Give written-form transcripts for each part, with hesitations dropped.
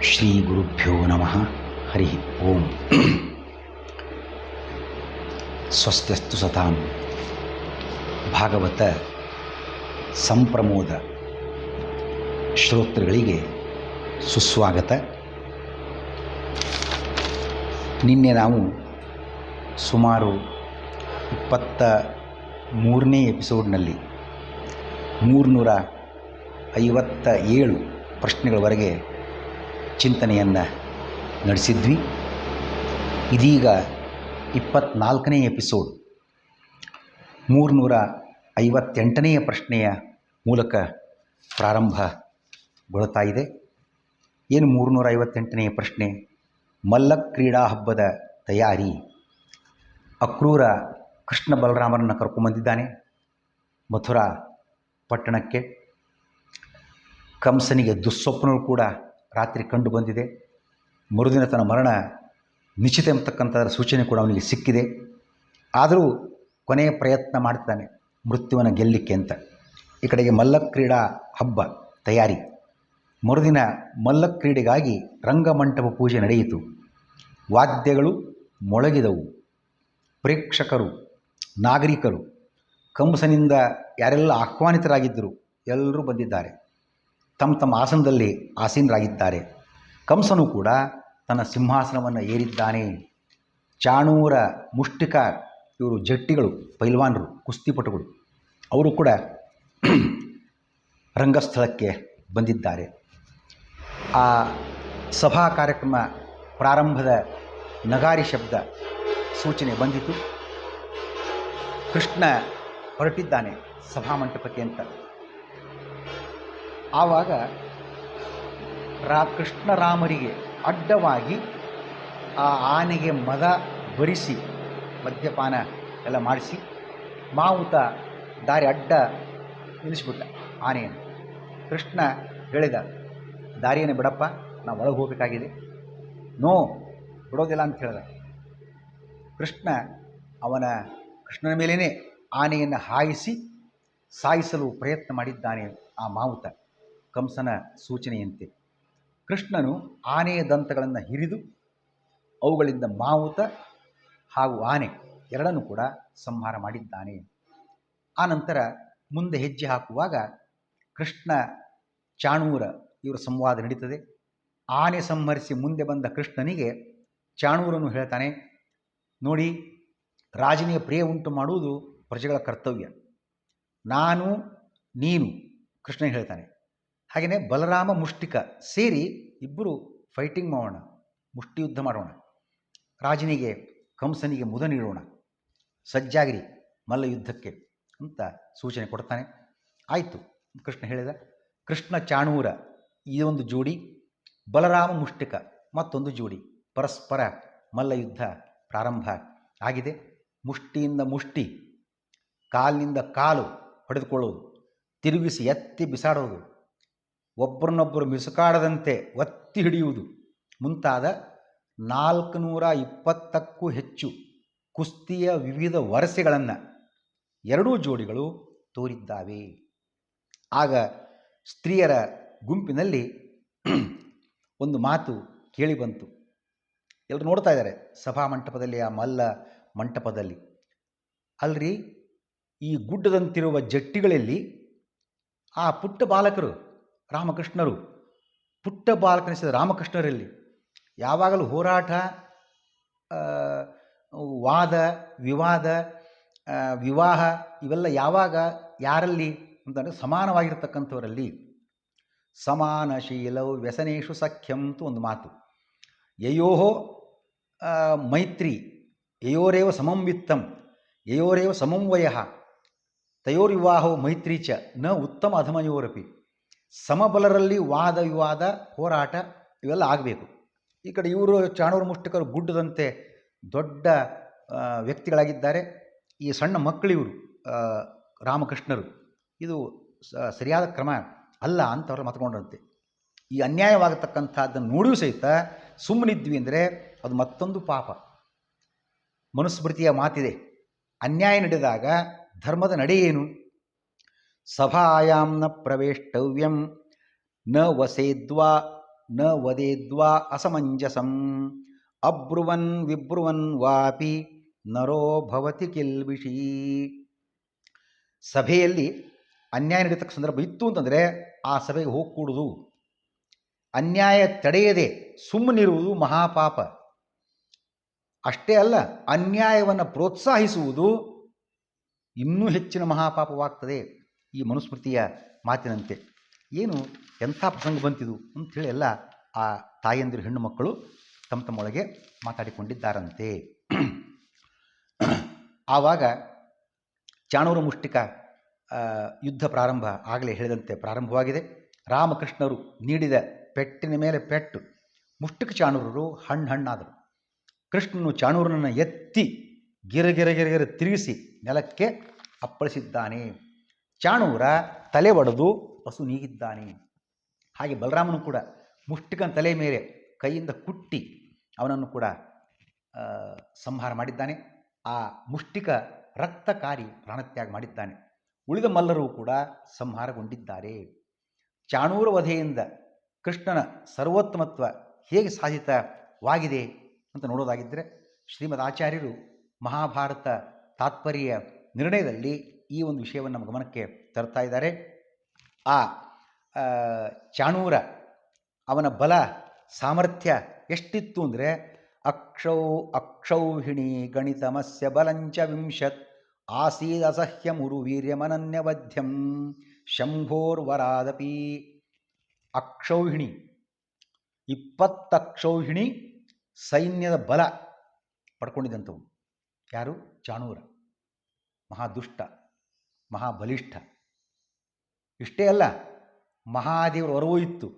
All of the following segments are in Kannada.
ಶ್ರೀ ಗುರುಭ್ಯೋ ನಮಃ. ಹರಿ ಓಂ. ಸ್ವಸ್ತ್ಯಸ್ತು ಸತಾಂ. ಭಾಗವತ ಸಂಪ್ರಮೋದ ಶ್ರೋತೃಗಳಿಗೆ ಸುಸ್ವಾಗತ. ನಿನ್ನೆ ನಾವು ಸುಮಾರು 23ನೇ ಎಪಿಸೋಡ್ನಲ್ಲಿ 357 ಪ್ರಶ್ನೆಗಳವರೆಗೆ ಚಿಂತನೆಯನ್ನು ನಡೆಸಿದ್ವಿ. ಇದೀಗ 24ನೇ ಎಪಿಸೋಡ್ 358ನೆಯ ಪ್ರಶ್ನೆಯ ಮೂಲಕ ಪ್ರಾರಂಭಗೊಳ್ತಾ ಇದೆ. ಏನು 358ನೆಯ ಪ್ರಶ್ನೆ? ಮಲ್ಲ ಕ್ರೀಡಾ ಹಬ್ಬದ ತಯಾರಿ. ಅಕ್ರೂರ ಕೃಷ್ಣ ಬಲರಾಮರನ್ನು ಕರ್ಕೊಂಬಂದಿದ್ದಾನೆ ಮಥುರಾ ಪಟ್ಟಣಕ್ಕೆ. ಕಂಸನಿಗೆ ದುಸ್ವಪ್ನವೂ ಕೂಡ ರಾತ್ರಿ ಕಂಡು ಬಂದಿದೆ. ಮರುದಿನ ತನ್ನ ಮರಣ ನಿಶ್ಚಿತ ಎಂಬತಕ್ಕಂಥದ್ರ ಸೂಚನೆ ಕೂಡ ಅವನಿಗೆ ಸಿಕ್ಕಿದೆ. ಆದರೂ ಕೊನೆಯ ಪ್ರಯತ್ನ ಮಾಡ್ತಾನೆ ಮೃತ್ಯುವನ್ನು ಗೆಲ್ಲಲಿಕ್ಕೆ ಅಂತ. ಈ ಕಡೆಗೆ ಮಲ್ಲಕ್ರೀಡಾ ಹಬ್ಬ ತಯಾರಿ. ಮರುದಿನ ಮಲ್ಲಕ್ರೀಡೆಗಾಗಿ ರಂಗಮಂಟಪ ಪೂಜೆ ನಡೆಯಿತು. ವಾದ್ಯಗಳು ಮೊಳಗಿದವು. ಪ್ರೇಕ್ಷಕರು, ನಾಗರಿಕರು, ಕಂಸನಿಂದ ಯಾರೆಲ್ಲ ಆಹ್ವಾನಿತರಾಗಿದ್ದರು ಎಲ್ಲರೂ ಬಂದಿದ್ದಾರೆ. ತಮ್ಮ ತಮ್ಮ ಆಸನದಲ್ಲಿ ಆಸೀನರಾಗಿದ್ದಾರೆ. ಕಂಸನು ಕೂಡ ತನ್ನ ಸಿಂಹಾಸನವನ್ನು ಏರಿದ್ದಾನೆ. ಚಾಣೂರ, ಮುಷ್ಟಿಕ ಇವರು ಜಟ್ಟಿಗಳು, ಪೈಲ್ವಾನರು, ಕುಸ್ತಿಪಟುಗಳು, ಅವರು ಕೂಡ ರಂಗಸ್ಥಳಕ್ಕೆ ಬಂದಿದ್ದಾರೆ. ಆ ಸಭಾ ಕಾರ್ಯಕ್ರಮ ಪ್ರಾರಂಭದ ನಗಾರಿ ಶಬ್ದ ಸೂಚನೆ ಬಂದಿತು. ಕೃಷ್ಣ ಹೊರಟಿದ್ದಾನೆ ಸಭಾಮಂಟಪಕ್ಕೆ ಅಂತ. ಆವಾಗ ಕೃಷ್ಣರಾಮರಿಗೆ ಅಡ್ಡವಾಗಿ ಆ ಆನೆಗೆ ಮದ ಬರಿಸಿ ಮದ್ಯಪಾನ ಎಲ್ಲ ಮಾಡಿಸಿ ಮಾವುತ ದಾರಿ ಅಡ್ಡ ನಿಲ್ಲಿಸ್ಬಿಟ್ಟ ಆನೆಯನ್ನು. ಕೃಷ್ಣ ಹೇಳಿದ, ದಾರಿಯನ್ನು ಬಿಡಪ್ಪ, ನಾವು ಒಳಗೆ ಹೋಗಬೇಕಾಗಿದೆ. ನೋ, ಬಿಡೋದಿಲ್ಲ ಅಂತ ಹೇಳಿದ. ಕೃಷ್ಣನ ಮೇಲೇ ಆನೆಯನ್ನು ಹಾಯಿಸಿ ಸಾಯಿಸಲು ಪ್ರಯತ್ನ ಮಾಡಿದ್ದಾನೆ ಆ ಮಾವುತ, ಕಂಸನ ಸೂಚನೆಯಂತೆ. ಕೃಷ್ಣನು ಆನೆಯ ದಂತಗಳನ್ನು ಹಿರಿದು ಅವುಗಳಿಂದ ಮಾವುತ ಹಾಗೂ ಆನೆ ಎರಡನ್ನೂ ಕೂಡ ಸಂಹಾರ ಮಾಡಿದ್ದಾನೆ. ಆನಂತರ ಮುಂದೆ ಹೆಜ್ಜೆ ಹಾಕುವಾಗ ಕೃಷ್ಣ ಚಾಣೂರ ಇವರ ಸಂವಾದ ನಡೀತದೆ. ಆನೆ ಸಂಹರಿಸಿ ಮುಂದೆ ಬಂದ ಕೃಷ್ಣನಿಗೆ ಚಾಣೂರನು ಹೇಳ್ತಾನೆ, ನೋಡಿ, ರಾಜನಿಗೆ ಪ್ರಿಯ ಉಂಟು ಮಾಡುವುದು ಪ್ರಜೆಗಳ ಕರ್ತವ್ಯ. ನಾನು ನೀನು ಕೃಷ್ಣ ಹೇಳ್ತಾನೆ. ಹಾಗೆಯೇ ಬಲರಾಮ ಮುಷ್ಟಿಕ ಸೇರಿ ಇಬ್ಬರು ಫೈಟಿಂಗ್ ಮಾಡೋಣ, ಮುಷ್ಟಿ ಯುದ್ಧ ಮಾಡೋಣ, ರಾಜನಿಗೆ ಕಂಸನಿಗೆ ಮುದ ನೀಡೋಣ, ಸಜ್ಜಾಗಿರಿ ಮಲ್ಲ ಯುದ್ಧಕ್ಕೆ ಅಂತ ಸೂಚನೆ ಕೊಡ್ತಾನೆ. ಆಯಿತು, ಕೃಷ್ಣ ಹೇಳಿದ. ಕೃಷ್ಣ ಚಾಣೂರ ಈ ಒಂದು ಜೋಡಿ, ಬಲರಾಮ ಮುಷ್ಟಿಕ ಮತ್ತೊಂದು ಜೋಡಿ, ಪರಸ್ಪರ ಮಲ್ಲ ಯುದ್ಧ ಪ್ರಾರಂಭ ಆಗಿದೆ. ಮುಷ್ಟಿಯಿಂದ ಮುಷ್ಟಿ, ಕಾಲಿನಿಂದ ಕಾಲು ಹೊಡೆದುಕೊಳ್ಳೋದು, ತಿರುಗಿಸಿ ಎತ್ತಿ ಬಿಸಾಡೋದು, ಒಬ್ಬರನ್ನೊಬ್ಬರು ಮಿಸುಕಾಡದಂತೆ ಒತ್ತಿ ಹಿಡಿಯುವುದು ಮುಂತಾದ 420ಕ್ಕೂ ಹೆಚ್ಚು ಕುಸ್ತಿಯ ವಿವಿಧ ವರಸೆಗಳನ್ನು ಎರಡೂ ಜೋಡಿಗಳು ತೋರಿದ್ದಾವೆ. ಆಗ ಸ್ತ್ರೀಯರ ಗುಂಪಿನಲ್ಲಿ ಒಂದು ಮಾತು ಕೇಳಿ ಬಂತು. ಎಲ್ಲರೂ ನೋಡ್ತಾ ಇದ್ದಾರೆ ಸಭಾ ಮಂಟಪದಲ್ಲಿ, ಆ ಮಲ್ಲ ಮಂಟಪದಲ್ಲಿ. ಅಲ್ರಿ, ಈ ಗುಡ್ಡದಂತಿರುವ ಜಟ್ಟಿಗಳಲ್ಲಿ ಆ ಪುಟ್ಟ ಬಾಲಕರು ರಾಮಕೃಷ್ಣರು, ಪುಟ್ಟ ಬಾಲಕನಿಸಿದ ರಾಮಕೃಷ್ಣರಲ್ಲಿ ಯಾವಾಗಲೂ ಹೋರಾಟ, ವಾದ ವಿವಾದ, ವಿವಾಹ ಇವೆಲ್ಲ ಯಾವಾಗ ಯಾರಲ್ಲಿ ಅಂತಂದರೆ ಸಮಾನವಾಗಿರ್ತಕ್ಕಂಥವರಲ್ಲಿ. ಸಮಾನಶೀಲವು ವ್ಯಸನೇಶು ಸಖ್ಯಂ ಅಂತ ಒಂದು ಮಾತು. ಯಯೋಹೋ ಮೈತ್ರಿ, ಯಯೋರೇವ ಸಮಂ ವಿತ್ತಂ, ಯಯೋರೇವ ಸಮಂ ವಯಃ, ತಯೋರ್ವಿವಾಹೋ ಮೈತ್ರಿ ಚ ನ ಉತ್ತಮ ಅಧಮಯೋರಪಿ. ಸಮಬಲರಲ್ಲಿ ವಾದ ವಿವಾದ, ಹೋರಾಟ ಇವೆಲ್ಲ ಆಗಬೇಕು. ಈ ಕಡೆ ಇವರು ಚಾಣೂರ ಮುಷ್ಟಿಕರು ಗುಡ್ಡದಂತೆ ದೊಡ್ಡ ವ್ಯಕ್ತಿಗಳಾಗಿದ್ದಾರೆ. ಈ ಸಣ್ಣ ಮಕ್ಕಳಿವರು ರಾಮಕೃಷ್ಣರು. ಇದು ಸರಿಯಾದ ಕ್ರಮ ಅಲ್ಲ ಅಂತ ಅವರು ಮತ್ಕೊಂಡ್ರಂತೆ. ಈ ಅನ್ಯಾಯವಾಗತಕ್ಕಂಥದ್ದನ್ನು ನೋಡಿಯೂ ಸಹಿತ ಸುಮ್ಮನಿದ್ವಿ ಅಂದರೆ ಅದು ಮತ್ತೊಂದು ಪಾಪ. ಮನುಸ್ಮೃತಿಯ ಮಾತಿದೆ, ಅನ್ಯಾಯ ನಡೆದಾಗ ಧರ್ಮದ ನಡೆ ಏನು? ಸಭಾಯಾಂ ನ ಪ್ರವೇಷ್ಟವ್ಯಂ ನ ವಸೇದ್ವಾ ನ ವದೇದ್ವಾ ಅಸಮಂಜಸಂ ಅಬ್ರುವನ್ ವಿಬ್ರುವನ್ ವಾಪಿ ನರೋ ಭವತಿ ಕಿಲ್ಬಿಷಿ. ಸಭೆಯಲ್ಲಿ ಅನ್ಯಾಯ ನಡೀತಕ್ಕ ಸಂದರ್ಭ ಇತ್ತು ಅಂತಂದರೆ ಆ ಸಭೆಗೆ ಹೋಗಿ ಕೂಡುದು, ಅನ್ಯಾಯ ತಡೆಯದೆ ಸುಮ್ಮನಿರುವುದು ಮಹಾಪಾಪ. ಅಷ್ಟೇ ಅಲ್ಲ, ಅನ್ಯಾಯವನ್ನು ಪ್ರೋತ್ಸಾಹಿಸುವುದು ಇನ್ನೂ ಹೆಚ್ಚಿನ ಮಹಾಪಾಪವಾಗ್ತದೆ ಈ ಮನುಸ್ಮೃತಿಯ ಮಾತಿನಂತೆ. ಏನು ಎಂಥ ಪ್ರಸಂಗ ಬಂತಿದು ಅಂಥೇಳಿ ಎಲ್ಲ ಆ ತಾಯಂದಿರು ಹೆಣ್ಣು ಮಕ್ಕಳು ತಮ್ಮ ತಮ್ಮೊಳಗೆ ಮಾತಾಡಿಕೊಂಡಿದ್ದಾರಂತೆ. ಆವಾಗ ಚಾಣೂರ ಮುಷ್ಟಿಕ ಯುದ್ಧ ಪ್ರಾರಂಭ ಆಗಲೇ ಹೇಳಿದಂತೆ ಪ್ರಾರಂಭವಾಗಿದೆ. ರಾಮಕೃಷ್ಣರು ನೀಡಿದ ಪೆಟ್ಟಿನ ಮೇಲೆ ಪೆಟ್ಟು ಮುಷ್ಟಿಕ ಚಾಣೂರರು ಹಣ್ಣಾದರು. ಕೃಷ್ಣನು ಚಾಣೂರನನ್ನು ಎತ್ತಿ ಗಿರಗಿರ ತಿರುಗಿಸಿ ನೆಲಕ್ಕೆ ಅಪ್ಪಳಿಸಿದ್ದಾನೆ. ಚಾಣೂರ ತಲೆ ಒಡೆದು ಹಸು ನೀಗಿದ್ದಾನೆ. ಹಾಗೆ ಬಲರಾಮನು ಕೂಡ ಮುಷ್ಟಿಕನ ತಲೆ ಮೇಲೆ ಕೈಯಿಂದ ಕುಟ್ಟಿ ಅವನನ್ನು ಕೂಡ ಸಂಹಾರ ಮಾಡಿದ್ದಾನೆ. ಆ ಮುಷ್ಟಿಕ ರಕ್ತಕಾರಿ ಪ್ರಾಣತ್ಯಾಗ ಮಾಡಿದ್ದಾನೆ. ಉಳಿದ ಮಲ್ಲರೂ ಕೂಡ ಸಂಹಾರಗೊಂಡಿದ್ದಾರೆ. ಚಾಣೂರ ವಧೆಯಿಂದ ಕೃಷ್ಣನ ಸರ್ವೋತ್ತಮತ್ವ ಹೇಗೆ ಸಾಧಿತವಾಗಿದೆ ಅಂತ ನೋಡೋದಾಗಿದ್ದರೆ, ಶ್ರೀಮದ್ ಆಚಾರ್ಯರು ಮಹಾಭಾರತ ತಾತ್ಪರ್ಯ ನಿರ್ಣಯದಲ್ಲಿ ಈ ಒಂದು ವಿಷಯವನ್ನು ನಮ್ಮ ಗಮನಕ್ಕೆ ತರ್ತಾ ಇದ್ದಾರೆ. ಆ ಚಾಣೂರ ಅವನ ಬಲ ಸಾಮರ್ಥ್ಯ ಎಷ್ಟಿತ್ತು ಅಂದರೆ, ಅಕ್ಷೌಹಿಣಿ ಗಣಿತಮಸ್ಯ ಬಲಂಚ ವಿಂಶತ್ ಆಸೀದಸಹ್ಯಮುರು ವೀರ್ಯಮನನ್ಯವಧ್ಯಂ ಶಂಭೋರ್ವರಾದಪಿ. ಅಕ್ಷೌಹಿಣಿ 20 ಅಕ್ಷೌಹಿಣಿ ಸೈನ್ಯದ ಬಲ ಪಡ್ಕೊಂಡಿದ್ದಂಥವು. ಯಾರು? ಚಾಣೂರ. ಮಹಾದುಷ್ಟ, ಮಹಾಬಲಿಷ್ಠ. ಇಷ್ಟೇ ಅಲ್ಲ, ಮಹಾದೇವರ ವರವೂ ಇತ್ತು.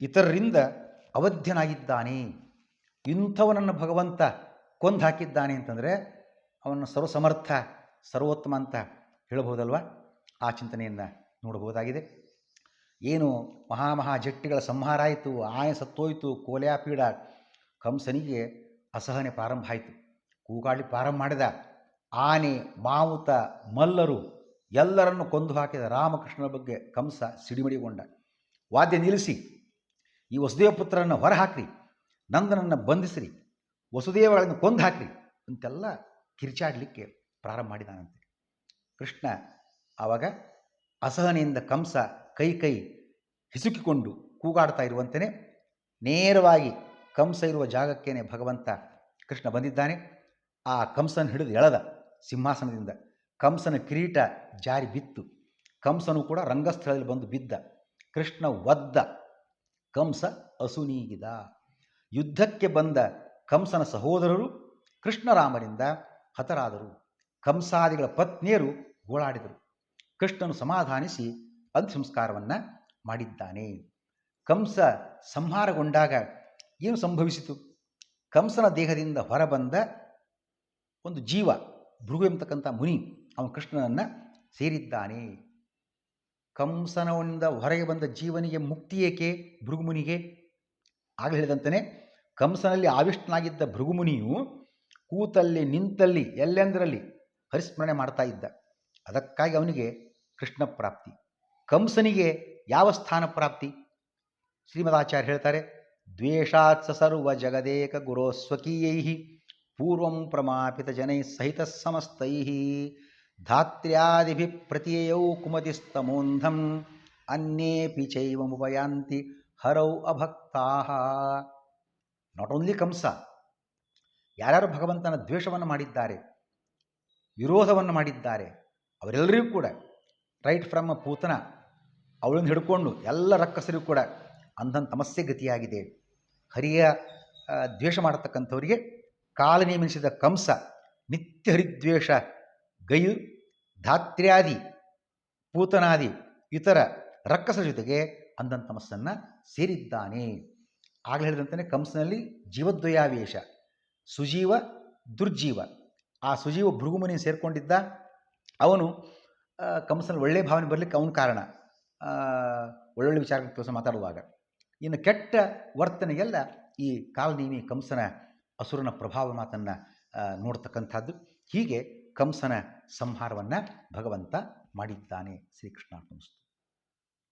ಇತರರಿಂದ ಅವಧ್ಯನಾಗಿದ್ದಾನೆ. ಇಂಥವನನ್ನು ಭಗವಂತ ಕೊಂದು ಹಾಕಿದ್ದಾನೆ ಅಂತಂದರೆ ಅವನನ್ನು ಸರ್ವಸಮರ್ಥ ಸರ್ವೋತ್ತಮ ಅಂತ ಹೇಳಬಹುದಲ್ವ? ಆ ಚಿಂತನೆಯನ್ನು ನೋಡಬಹುದಾಗಿದೆ. ಏನು ಮಹಾಜಟ್ಟಿಗಳ ಸಂಹಾರ ಆಯಿತು, ಆಯ ಸತ್ತೋಯಿತು, ಕೋಲ್ಯಾಪೀಡ. ಕಂಸನಿಗೆ ಅಸಹನೆ ಪ್ರಾರಂಭ ಆಯಿತು. ಕೂಗಾಡಿ ಪ್ರಾರಂಭ ಮಾಡಿದ. ಆನೆ, ಮಾವುತ, ಮಲ್ಲರು ಎಲ್ಲರನ್ನು ಕೊಂದು ಹಾಕಿದ ರಾಮಕೃಷ್ಣನ ಬಗ್ಗೆ ಕಂಸ ಸಿಡಿಮಿಡಿಗೊಂಡ. ವಾದ್ಯ ನಿಲ್ಲಿಸಿ, ಈ ವಸುದೇವ ಪುತ್ರರನ್ನು ಹೊರ ಹಾಕ್ರಿ, ನಂದನನ್ನು ಬಂಧಿಸ್ರಿ, ವಸುದೇವಗಳನ್ನು ಕೊಂದು ಹಾಕ್ರಿ ಅಂತೆಲ್ಲ ಕಿರ್ಚಾಡಲಿಕ್ಕೆ ಪ್ರಾರಂಭ ಮಾಡಿದಾನಂತೆ. ಕೃಷ್ಣ ಆವಾಗ ಅಸಹನೆಯಿಂದ ಕಂಸ ಕೈ ಹಿಸುಕಿಕೊಂಡು ಕೂಗಾಡ್ತಾ ಇರುವಂತೆಯೇ ನೇರವಾಗಿ ಕಂಸ ಇರುವ ಜಾಗಕ್ಕೇನೆ ಭಗವಂತ ಕೃಷ್ಣ ಬಂದಿದ್ದಾನೆ. ಆ ಕಂಸನ ಹಿಡಿದು ಎಳೆದ ಸಿಂಹಾಸನದಿಂದ. ಕಂಸನ ಕಿರೀಟ ಜಾರಿ ಬಿತ್ತು. ಕಂಸನು ಕೂಡ ರಂಗಸ್ಥಳದಲ್ಲಿ ಬಂದು ಬಿದ್ದ. ಕೃಷ್ಣ ಒದ್ದ. ಕಂಸ ಅಸುನೀಗಿದ. ಯುದ್ಧಕ್ಕೆ ಬಂದ ಕಂಸನ ಸಹೋದರರು ಕೃಷ್ಣರಾಮರಿಂದ ಹತರಾದರು. ಕಂಸಾದಿಗಳ ಪತ್ನಿಯರು ಗೋಳಾಡಿದರು. ಕೃಷ್ಣನು ಸಮಾಧಾನಿಸಿ ಅಂತ್ಯಸಂಸ್ಕಾರವನ್ನು ಮಾಡಿದ್ದಾನೆ. ಕಂಸ ಸಂಹಾರಗೊಂಡಾಗ ಏನು ಸಂಭವಿಸಿತು? ಕಂಸನ ದೇಹದಿಂದ ಹೊರಬಂದ ಒಂದು ಜೀವ, ಭೃಗು ಎಂಬತಕ್ಕಂಥ ಮುನಿ, ಅವನು ಕೃಷ್ಣನನ್ನು ಸೇರಿದ್ದಾನೆ. ಕಂಸನಿಂದ ಹೊರಗೆ ಬಂದ ಜೀವನಿಗೆ ಮುಕ್ತಿ ಏಕೆ? ಭೃಗುಮುನಿಗೆ. ಆಗಲೇ ಹೇಳಿದಂತೆಯೇ ಕಂಸನಲ್ಲಿ ಆವಿಷ್ಟನಾಗಿದ್ದ ಭೃಗುಮುನಿಯು ಕೂತಲ್ಲಿ ನಿಂತಲ್ಲಿ ಎಲ್ಲೆಂದರಲ್ಲಿ ಹರಿಸ್ಮರಣೆ ಮಾಡ್ತಾ ಇದ್ದ. ಅದಕ್ಕಾಗಿ ಅವನಿಗೆ ಕೃಷ್ಣ ಪ್ರಾಪ್ತಿ. ಕಂಸನಿಗೆ ಯಾವ ಸ್ಥಾನ ಪ್ರಾಪ್ತಿ? ಶ್ರೀಮದಾಚಾರ್ಯ ಹೇಳ್ತಾರೆ, ದ್ವೇಷಾತ್ ಸರ್ವ ಜಗದೇಕ ಗುರೋ ಸ್ವಕೀಯೈ ಪೂರ್ವಂ ಪ್ರಮಾಪಿತ ಜನೈ ಸಹಿತ ಸಮಸ್ತೈ ಧಾತ್ರ್ಯಾದಿಭಿ ಪ್ರತಿಯಯೌ ಕುಮತಿಸ್ತಮೋಂಧಂ ಅನ್ಯೇಪಿ ಚೈವಮುಪಯಾಂತಿ ಹರೌ ಅಭಕ್ತಾಃ. ನಾಟ್ ಓನ್ಲಿ ಕಂಸ, ಯಾರ್ಯಾರು ಭಗವಂತನ ದ್ವೇಷವನ್ನು ಮಾಡಿದ್ದಾರೆ, ವಿರೋಧವನ್ನು ಮಾಡಿದ್ದಾರೆ, ಅವರೆಲ್ಲರಿಗೂ ಕೂಡ ರೈಟ್ ಫ್ರಮ್ ಪೂತನ ಅವಳನ್ನು ಹಿಡ್ಕೊಂಡು ಎಲ್ಲ ರಕ್ಕಸರಿಗೂ ಕೂಡ ಅಂಧನ್ ತಮಸ್ಸೆ ಗತಿಯಾಗಿದೆ. ಹರಿಯ ದ್ವೇಷ ಮಾಡತಕ್ಕಂಥವರಿಗೆ ಕಾಲ ನೇಮಿಸಿದ ಕಂಸ ನಿತ್ಯ ಹರಿದ್ವೇಷ ಗೈಯು ಧಾತ್ರ್ಯಾದಿ ಪೂತನಾದಿ ಇತರ ರಕ್ಕಸರ ಜೊತೆಗೆ ಅಂಧನ್ ತಮಸ್ಸನ್ನು ಸೇರಿದ್ದಾನೆ. ಆಗಲೇ ಹೇಳಿದಂತೆಯೇ ಕಂಸನಲ್ಲಿ ಜೀವದ್ವಯಾವೇಶ, ಸುಜೀವ ದುರ್ಜೀವ. ಆ ಸುಜೀವ ಭೃಗುಮುನಿ ಸೇರಿಕೊಂಡಿದ್ದ. ಅವನು ಕಂಸನ ಒಳ್ಳೆಯ ಭಾವನೆ ಬರಲಿಕ್ಕೆ ಅವನ ಕಾರಣ, ಒಳ್ಳೊಳ್ಳೆ ವಿಚಾರ ಕೆಲಸ ಮಾತಾಡುವಾಗ. ಇನ್ನು ಕೆಟ್ಟ ವರ್ತನೆಗೆಲ್ಲ ಈ ಕಾಲನೇಮಿ ಕಂಸನ ಅಸುರನ ಪ್ರಭಾವ ಮಾತನ್ನು ನೋಡ್ತಕ್ಕಂಥದ್ದು. ಹೀಗೆ ಕಂಸನ ಸಂಹಾರವನ್ನು ಭಗವಂತ ಮಾಡಿದ್ದಾನೆ. ಶ್ರೀಕೃಷ್ಣ ಅರ್ಪಣಿಸ್ತು.